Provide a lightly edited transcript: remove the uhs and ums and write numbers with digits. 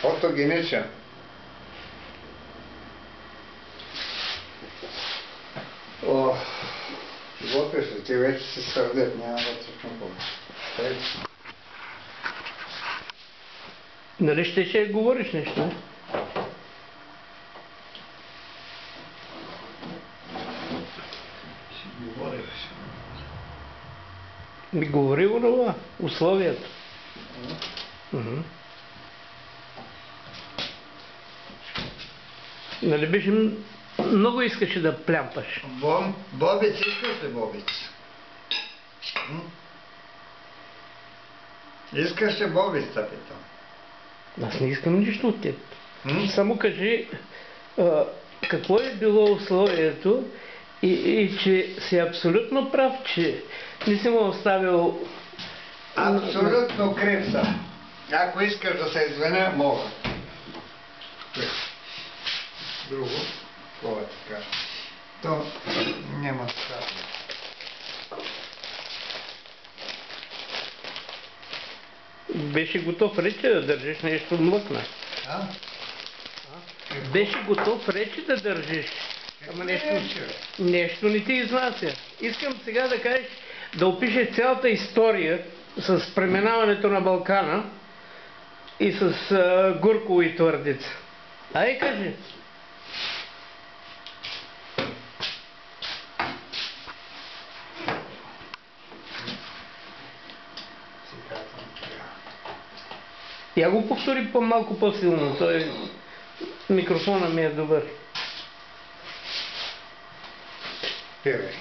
Фотогеничен. О, готвиш ли? Ти вече си сърдет, няма вътрешно повече. Нали ще говориш нещо? Си говориш. Ми говори онова, условията. Нали беше много искаше да плямпаш. Бобиц, искаш ли бобиц? Искаш ли бобиц, да питам? Аз не искам нищо от теб. Само кажи какво е било условието и че си абсолютно прав, че не си му оставил... Абсолютно крив съм. Ако искаш да се извиня, мога. Друго? Какво е така? То няма така. Беше готов рече да държиш нещо млъкна. Беше готов рече да държиш. Ама нещо не ти изнася. Искам сега да кажеш, да опишеш цялата история с преминаването на Балкана и с Гурково и Твърдица. Ай, кажи. Я го повтори малко по-силно. Микрофона ми е добър. Певай.